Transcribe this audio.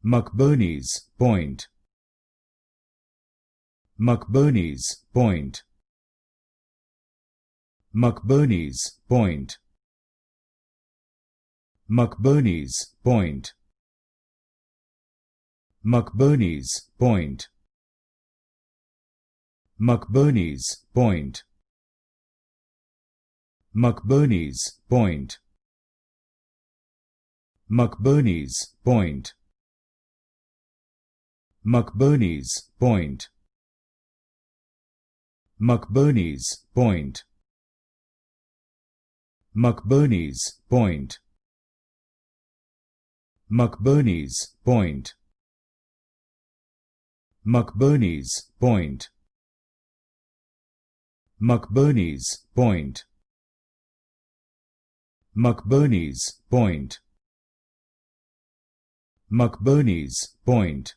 McBurney's point. McBurney's point. McBurney's point. McBurney's point. McBurney's point. McBurney's point. McBurney's point. McBurney's point. McBurney's point. McBurney's point. McBurney's point. McBurney's point. McBurney's point. McBurney's point. McBurney's point. McBurney's point.